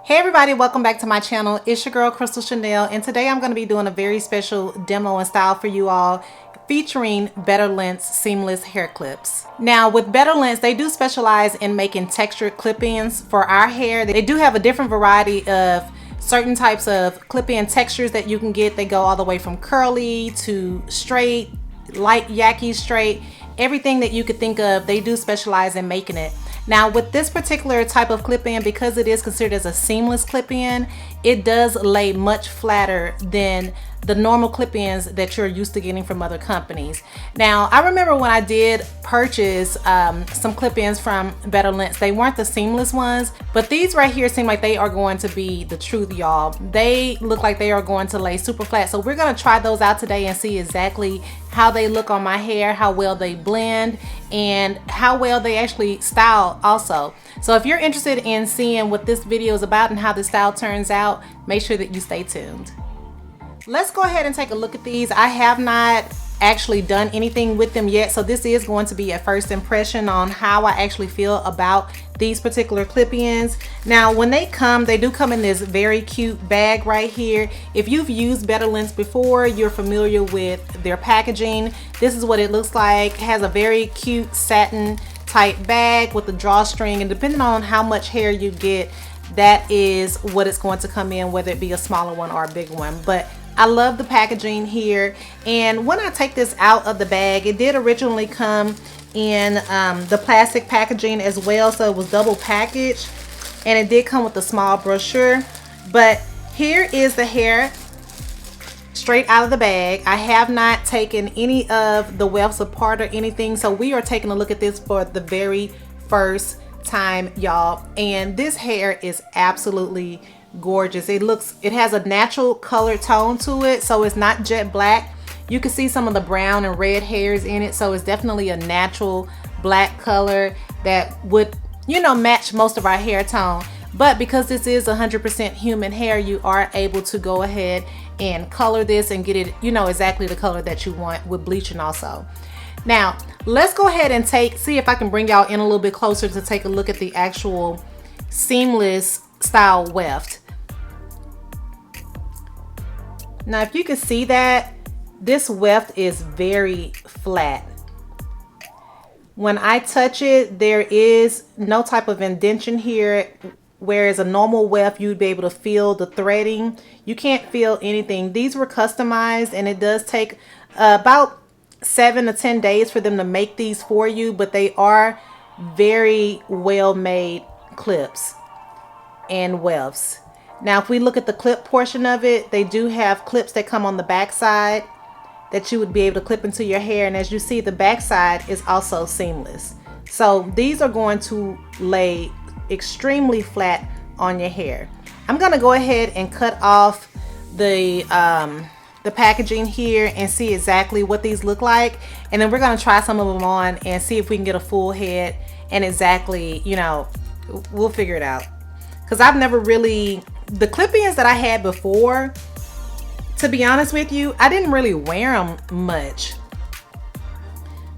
Hey everybody, welcome back to my channel. It's your girl Crystal Chanel, and today I'm going to be doing a very special demo and style for you all featuring BetterLength seamless hair clips. Now with BetterLength, they do specialize in making textured clip-ins for our hair. They do have a different variety of certain types of clip-in textures that you can get. They go all the way from curly to straight, light Yaki straight, everything that you could think of, they do specialize in making it. Now with this particular type of clip-in, because it is considered as a seamless clip-in, it does lay much flatter than the normal clip-ins that you're used to getting from other companies. Now I remember when I did purchase some clip-ins from BetterLength, they weren't the seamless ones, but these right here seem like they are going to be the truth, y'all. They look like they are going to lay super flat, so we're going to try those out today and see exactly how they look on my hair, how well they blend, and how well they actually style also. So if you're interested in seeing what this video is about and how the style turns out, make sure that you stay tuned. Let's go ahead and take a look at these. I have not actually done anything with them yet, so this is going to be a first impression on how I actually feel about these particular clip-ins. Now when they come, they do come in this very cute bag right here. If you've used BetterLength before, you're familiar with their packaging. This is what it looks like. It has a very cute satin type bag with a drawstring, and depending on how much hair you get, that is what it's going to come in, whether it be a smaller one or a big one. But I love the packaging here, and when I take this out of the bag, it did originally come in the plastic packaging as well, so it was double packaged, and it did come with a small brochure. But here is the hair straight out of the bag. I have not taken any of the wefts apart or anything, so we are taking a look at this for the very first time, y'all, and this hair is absolutely gorgeous. It has a natural color tone to it, so it's not jet black. You can see some of the brown and red hairs in it, so it's definitely a natural black color that would, you know, match most of our hair tone. But because this is 100% human hair, you are able to go ahead and color this and get it, you know, exactly the color that you want with bleaching also. Now let's go ahead and see if I can bring y'all in a little bit closer to take a look at the actual seamless style weft. Now if you can see that, this weft is very flat. When I touch it, there is no type of indentation here, whereas a normal weft you'd be able to feel the threading. You can't feel anything. These were customized, and it does take about 7 to 10 days for them to make these for you, but they are very well made clips and wefts. Now if we look at the clip portion of it, they do have clips that come on the back side that you would be able to clip into your hair, and as you see, the back side is also seamless. So these are going to lay extremely flat on your hair. I'm gonna go ahead and cut off the packaging here and see exactly what these look like, and then we're gonna try some of them on and see if we can get a full head, and exactly, you know, we'll figure it out. Because I've never really, the clip-ins that I had before, to be honest with you, I didn't really wear them much,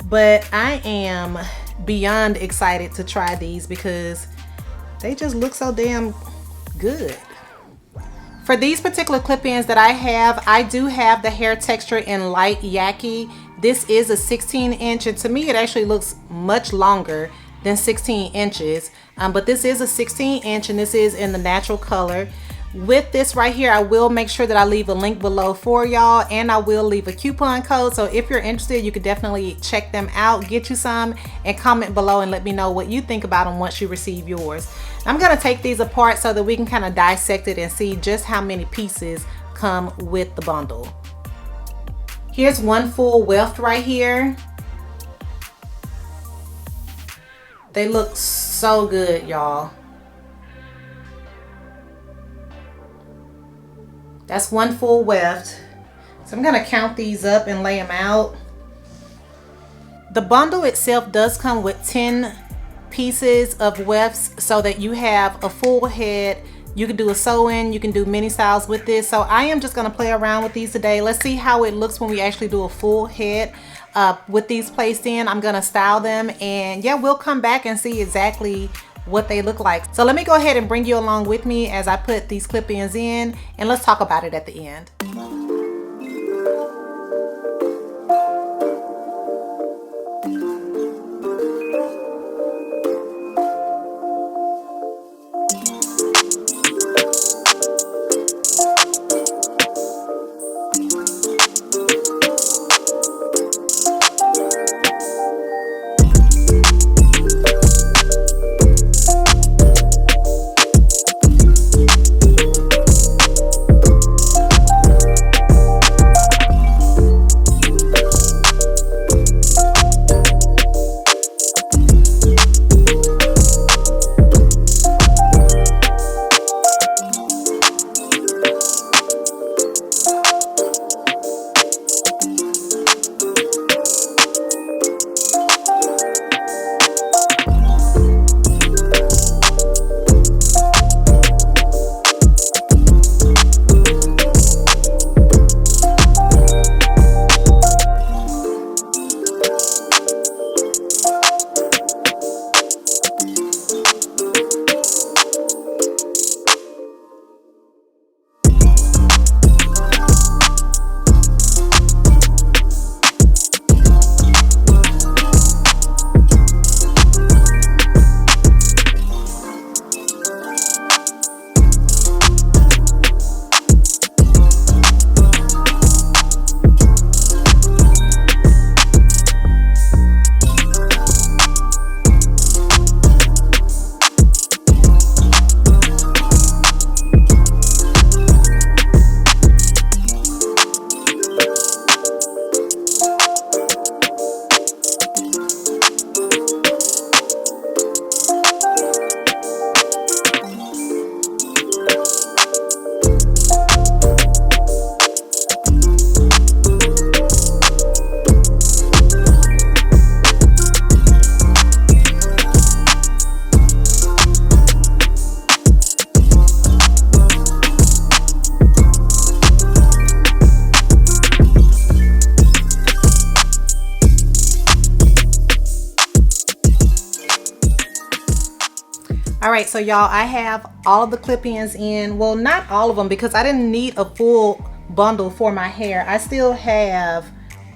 but I am beyond excited to try these because they just look so damn good. For these particular clip-ins that I do have the hair texture in light Yaki. This is a 16-inch, and to me it actually looks much longer than 16 inches, but this is a 16-inch, and this is in the natural color. With this right here, I will make sure that I leave a link below for y'all, and I will leave a coupon code, so if you're interested, you could definitely check them out, get you some, and comment below and let me know what you think about them once you receive yours. I'm gonna take these apart so that we can kind of dissect it and see just how many pieces come with the bundle. Here's one full weft right here. They look so good, y'all. That's one full weft. So I'm gonna count these up and lay them out. The bundle itself does come with 10 pieces of wefts so that you have a full head. You can do a sew-in, you can do mini styles with this. So I am just gonna play around with these today. Let's see how it looks when we actually do a full head with these placed in. I'm gonna style them, and yeah, we'll come back and see exactly what they look like. So let me go ahead and bring you along with me as I put these clip-ins in, and let's talk about it at the end. All right, so y'all, I have all of the clip-ins in. Well, not all of them because I didn't need a full bundle for my hair. I still have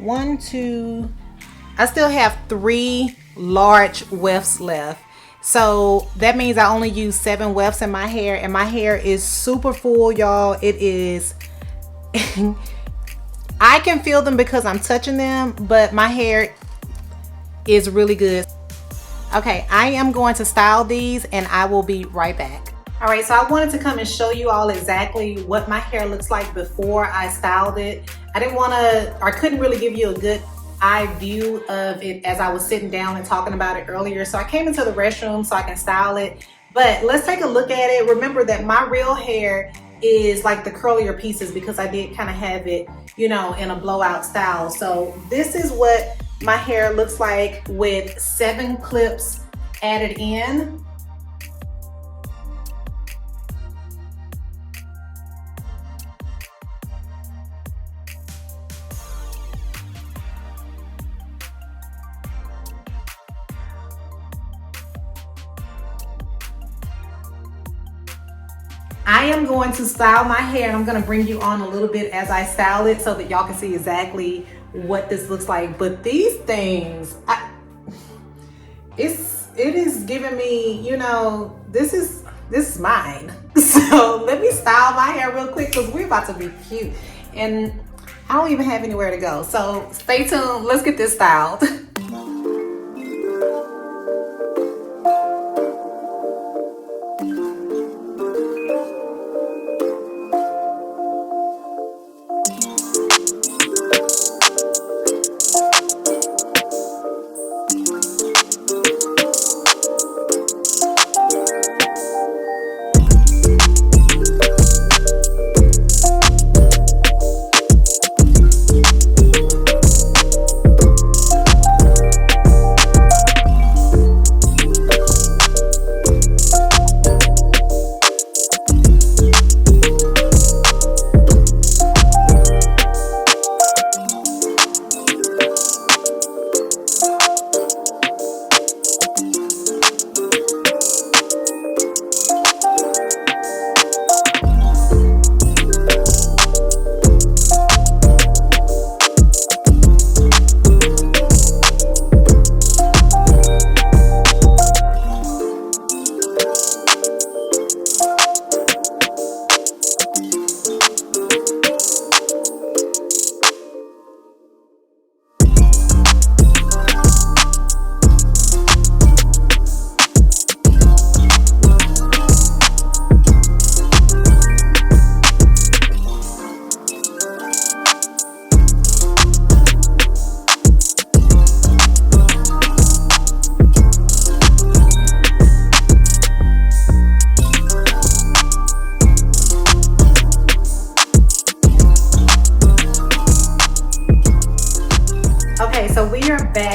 I still have 3 large wefts left. So that means I only use 7 wefts in my hair, and my hair is super full, y'all. It is, I can feel them because I'm touching them, but my hair is really good. Okay, I am going to style these and I will be right back. All right, so I wanted to come and show you all exactly what my hair looks like before I styled it. I couldn't really give you a good eye view of it as I was sitting down and talking about it earlier. So I came into the restroom so I can style it. But let's take a look at it. Remember that my real hair is like the curlier pieces because I did kind of have it, you know, in a blowout style. So this is what my hair looks like with 7 clips added in. I am going to style my hair, and I'm going to bring you on a little bit as I style it so that y'all can see exactly what this looks like. But these things, it is giving me, you know, this is mine. So let me style my hair real quick because we're about to be cute, and I don't even have anywhere to go. So stay tuned. Let's get this styled.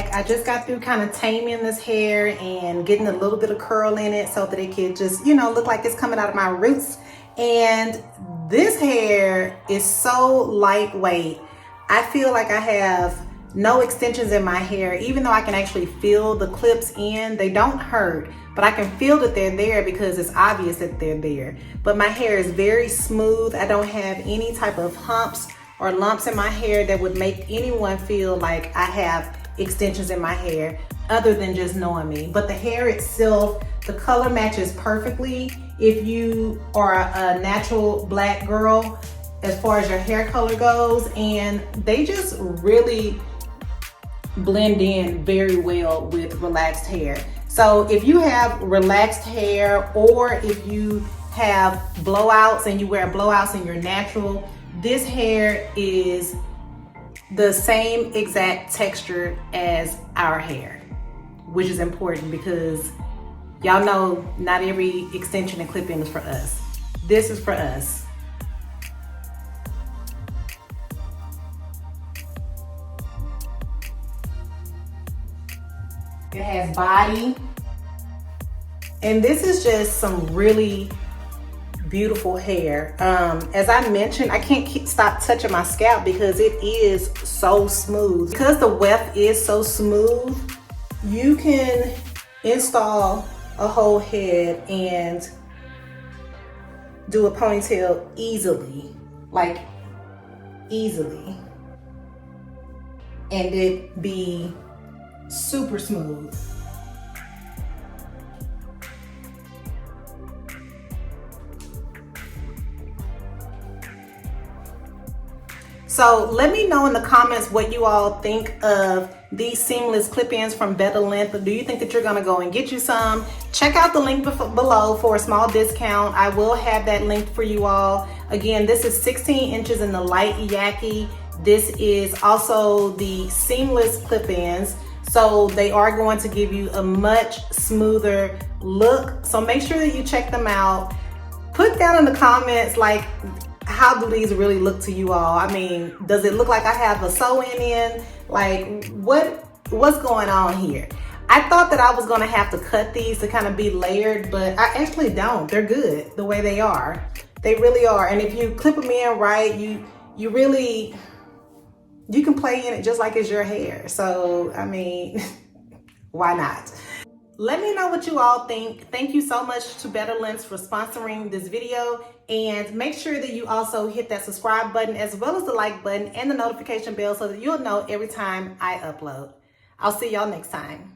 like I just got through kind of taming this hair and getting a little bit of curl in it so that it could just, you know, look like it's coming out of my roots. And this hair is so lightweight. I feel like I have no extensions in my hair, even though I can actually feel the clips in. They don't hurt, but I can feel that they're there because it's obvious that they're there. But my hair is very smooth. I don't have any type of humps or lumps in my hair that would make anyone feel like I have extensions in my hair other than just knowing me. But the hair itself, the color matches perfectly. If you are a natural black girl, as far as your hair color goes, and they just really blend in very well with relaxed hair. So if you have relaxed hair, or if you have blowouts and you wear blowouts and you're natural, this hair is the same exact texture as our hair, which is important because y'all know not every extension and clip-in is for us. This is for us. It has body. And this is just some really beautiful hair. As I mentioned, I can't stop touching my scalp because it is so smooth. Because the weft is so smooth, you can install a whole head and do a ponytail easily, like easily, and it be super smooth. So let me know in the comments what you all think of these seamless clip-ins from BetterLength. Do you think that you're gonna go and get you some? Check out the link below for a small discount. I will have that linked for you all. Again, this is 16 inches in the light Yaki. This is also the seamless clip-ins. So they are going to give you a much smoother look. So make sure that you check them out. Put down in the comments, like, how do these really look to you all? I mean, does it look like I have a sew-in in? Like, what's going on here? I thought that I was gonna have to cut these to kind of be layered, but I actually don't. They're good the way they are. They really are. And if you clip them in right, you really, you can play in it just like it's your hair. So, I mean, why not? Let me know what you all think. Thank you so much to BetterLength for sponsoring this video. And make sure that you also hit that subscribe button as well as the like button and the notification bell so that you'll know every time I upload. I'll see y'all next time.